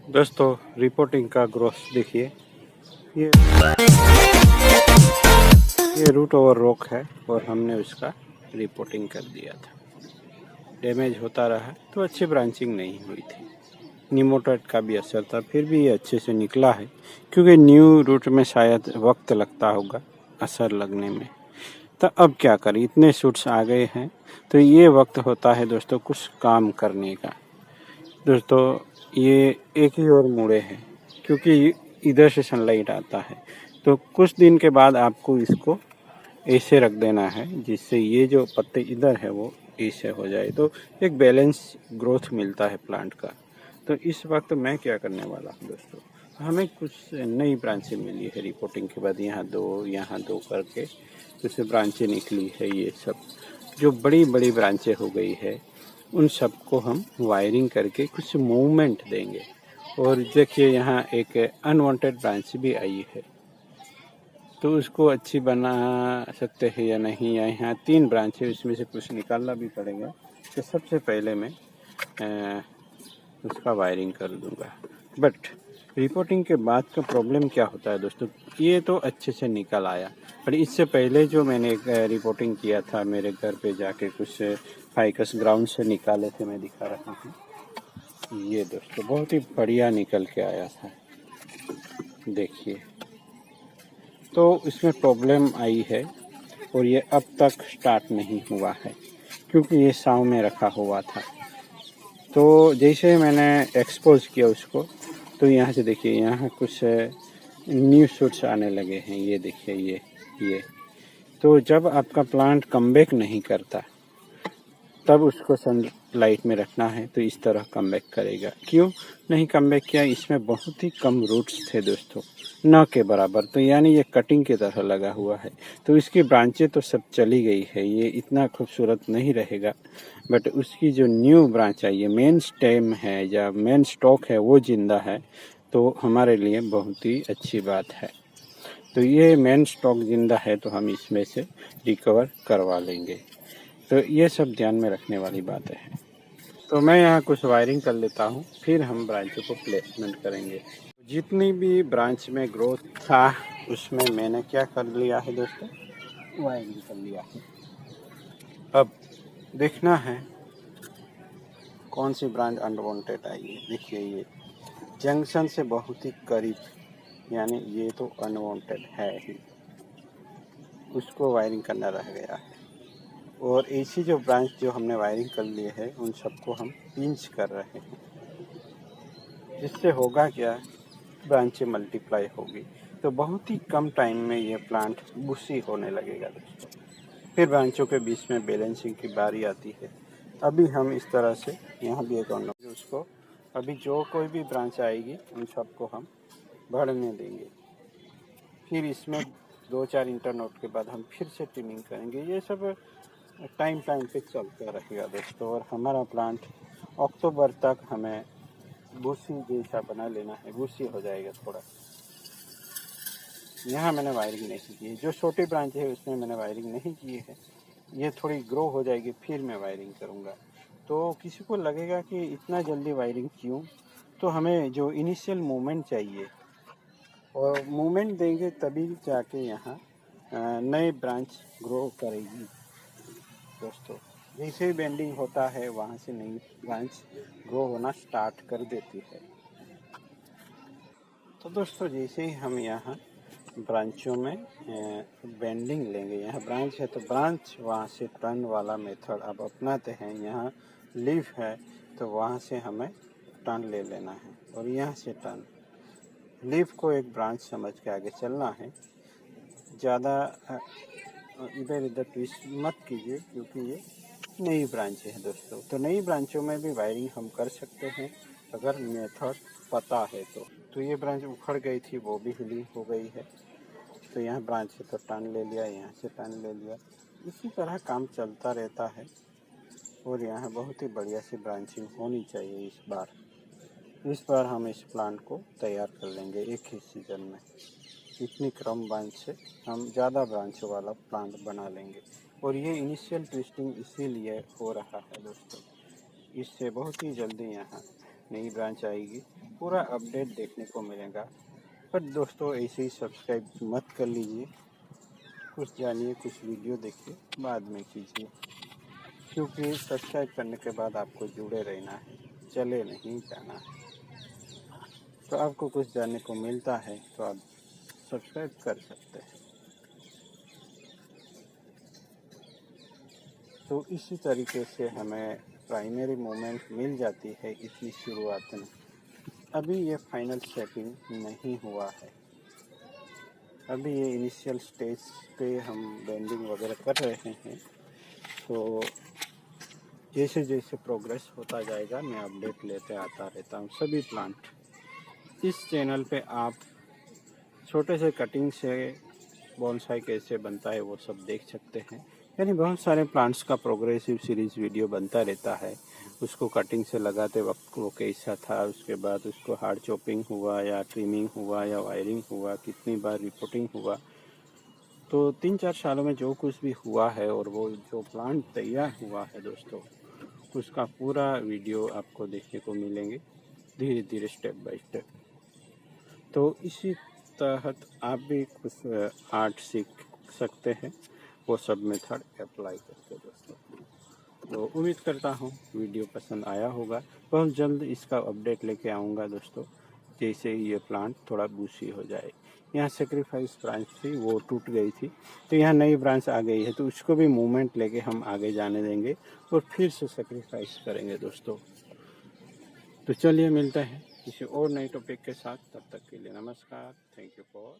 दोस्तों रिपोर्टिंग का ग्रोथ देखिए, ये रूट ओवर रोक है और हमने उसका रिपोर्टिंग कर दिया था। डैमेज होता रहा तो अच्छी ब्रांचिंग नहीं हुई थी। निमोटेड का भी असर था, फिर भी ये अच्छे से निकला है, क्योंकि न्यू रूट में शायद वक्त लगता होगा असर लगने में। तो अब क्या करें, इतने शूट्स आ गए हैं तो ये वक्त होता है दोस्तों कुछ काम करने का। दोस्तों ये एक ही ओर मुड़े हैं, क्योंकि इधर से सनलाइट आता है, तो कुछ दिन के बाद आपको इसको ऐसे रख देना है जिससे ये जो पत्ते इधर है वो ऐसे हो जाए, तो एक बैलेंस ग्रोथ मिलता है प्लांट का। तो इस वक्त मैं क्या करने वाला हूँ दोस्तों, हमें कुछ नई ब्रांचें मिली है रिपोर्टिंग के बाद, यहाँ दो करके कुछ ब्रांचें निकली है। ये सब जो बड़ी बड़ी ब्रांचें हो गई है उन सबको हम वायरिंग करके कुछ मूवमेंट देंगे। और देखिए यहाँ एक अनवांटेड ब्रांच भी आई है, तो उसको अच्छी बना सकते हैं या नहीं, या यहाँ 3 ब्रांच है उसमें से कुछ निकालना भी पड़ेगा। तो सबसे पहले मैं उसका वायरिंग कर दूंगा। बट रिपोर्टिंग के बाद का प्रॉब्लम क्या होता है दोस्तों, ये तो अच्छे से निकल आया, पर इससे पहले जो मैंने रिपोर्टिंग किया था मेरे घर पे जाके कुछ फाइकस ग्राउंड से निकाले थे, मैं दिखा रहा हूँ। ये दोस्तों बहुत ही बढ़िया निकल के आया था, देखिए। तो इसमें प्रॉब्लम आई है और ये अब तक स्टार्ट नहीं हुआ है, क्योंकि ये साव में रखा हुआ था। तो जैसे मैंने एक्सपोज किया उसको, तो यहाँ से देखिए यहाँ कुछ न्यू शूट्स आने लगे हैं। ये देखिए ये तो जब आपका प्लांट कमबैक नहीं करता तब उसको सनलाइट में रखना है, तो इस तरह कमबैक करेगा। क्यों नहीं कमबैक किया, इसमें बहुत ही कम रूट्स थे दोस्तों, न के बराबर। तो यानी ये कटिंग की तरह लगा हुआ है, तो इसकी ब्रांचें तो सब चली गई है, ये इतना खूबसूरत नहीं रहेगा। बट उसकी जो न्यू ब्रांच है, ये मेन स्टेम है या मेन स्टॉक है, वो जिंदा है, तो हमारे लिए बहुत ही अच्छी बात है। तो ये मेन स्टॉक जिंदा है तो हम इसमें से रिकवर करवा लेंगे। तो ये सब ध्यान में रखने वाली बातें हैं। तो मैं यहाँ कुछ वायरिंग कर लेता हूँ, फिर हम ब्रांचों को प्लेसमेंट करेंगे। जितनी भी ब्रांच में ग्रोथ था उसमें मैंने क्या कर लिया है दोस्तों, वायरिंग कर लिया है। अब देखना है कौन सी ब्रांच अनवांटेड आई है। देखिए ये जंक्शन से बहुत ही करीब, यानी ये तो अनवांटेड है ही, उसको वायरिंग करना रह गया है। और ऐसी जो ब्रांच जो हमने वायरिंग कर लिए है उन सबको हम पिंच कर रहे हैं, जिससे होगा क्या, ब्रांचें मल्टीप्लाई होगी, तो बहुत ही कम टाइम में ये प्लांट बुशी होने लगेगा दोस्तों। फिर ब्रांचों के बीच में बैलेंसिंग की बारी आती है। अभी हम इस तरह से यहाँ भी एक और उसको, अभी जो कोई भी ब्रांच आएगी उन सबको हम बढ़ने देंगे। फिर इसमें 2-4 इंटरनोट के बाद हम फिर से ट्रिमिंग करेंगे। ये सब टाइम पे चलता रहेगा दोस्तों। और हमारा प्लांट अक्टूबर तक हमें भूसी जैसा बना लेना है, भूसी हो जाएगा थोड़ा। यहाँ मैंने वायरिंग नहीं की है, जो छोटी ब्रांच है उसमें मैंने वायरिंग नहीं की है। ये थोड़ी ग्रो हो जाएगी फिर मैं वायरिंग करूँगा। तो किसी को लगेगा कि इतना जल्दी वायरिंग क्यों, तो हमें जो इनिशियल मूवमेंट चाहिए, और मूवमेंट देंगे तभी जाके यहाँ नए ब्रांच ग्रो करेगी दोस्तों। जैसे ही बेंडिंग होता है वहाँ से नई ब्रांच ग्रो होना स्टार्ट कर देती है। तो दोस्तों जैसे ही हम यहाँ ब्रांचों में बेंडिंग लेंगे, यहाँ ब्रांच है तो ब्रांच वहाँ से टर्न वाला मेथड अब अपनाते हैं। यहाँ लीफ है तो वहाँ से हमें टर्न ले लेना है, और यहाँ से टर्न। लीफ को एक ब्रांच समझ के आगे चलना है, ज़्यादा इधर उधर ट्विस्ट मत कीजिए, क्योंकि ये नई ब्रांच है दोस्तों। तो नई ब्रांचों में भी वायरिंग हम कर सकते हैं अगर मेथड पता है तो ये ब्रांच उखड़ गई थी, वो भी हीलिंग हो गई है। तो यहाँ ब्रांच है तो टर्न ले लिया, यहाँ से टर्न ले लिया, इसी तरह काम चलता रहता है। और यहाँ बहुत ही बढ़िया सी ब्रांचिंग होनी चाहिए। इस बार हम इस प्लांट को तैयार कर लेंगे एक ही सीज़न में। इतनी कम ब्रांच से हम ज़्यादा ब्रांच वाला प्लांट बना लेंगे। और ये इनिशियल ट्विस्टिंग इसीलिए हो रहा है दोस्तों, इससे बहुत ही जल्दी यहाँ नई ब्रांच आएगी, पूरा अपडेट देखने को मिलेगा। पर दोस्तों ऐसे ही सब्सक्राइब मत कर लीजिए, कुछ जानिए, कुछ वीडियो देखिए, बाद में कीजिए, क्योंकि सब्सक्राइब करने के बाद आपको जुड़े रहना है, चले नहीं जाना है। तो आपको कुछ जानने को मिलता है तो आप सब्सक्राइब कर सकते हैं। तो इसी तरीके से हमें प्राइमरी मूवमेंट मिल जाती है इतनी शुरुआत में। अभी ये फाइनल सेटिंग नहीं हुआ है, अभी ये इनिशियल स्टेज पे हम बेंडिंग वगैरह कर रहे हैं। तो जैसे जैसे प्रोग्रेस होता जाएगा मैं अपडेट लेते आता रहता हूँ। सभी प्लांट इस चैनल पे आप छोटे से कटिंग से बोनसाई कैसे बनता है वो सब देख सकते हैं। यानी बहुत सारे प्लांट्स का प्रोग्रेसिव सीरीज वीडियो बनता रहता है। उसको कटिंग से लगाते वक्त वो कैसा था, उसके बाद उसको हार्ड चॉपिंग हुआ या ट्रिमिंग हुआ या वायरिंग हुआ, कितनी बार रिपोर्टिंग हुआ। तो 3-4 सालों में जो कुछ भी हुआ है और वो जो प्लांट तैयार हुआ है दोस्तों, उसका पूरा वीडियो आपको देखने को मिलेंगे धीरे धीरे स्टेप बाय स्टेप। तो इसी तहत आप भी कुछ आर्ट सीख सकते हैं, वो सब मेथड अप्लाई करके दोस्तों। तो उम्मीद करता हूँ वीडियो पसंद आया होगा। बहुत जल्द इसका अपडेट लेके आऊँगा दोस्तों, जैसे ही ये प्लांट थोड़ा बूसी हो जाए। यहाँ सेक्रीफाइस ब्रांच थी वो टूट गई थी, तो यहाँ नई ब्रांच आ गई है, तो उसको भी मूवमेंट लेके हम आगे जाने देंगे और फिर से सेक्रीफाइस करेंगे दोस्तों। तो चलिए मिलते हैं किसी और नए टॉपिक के साथ, तब तक के लिए नमस्कार। Thank you for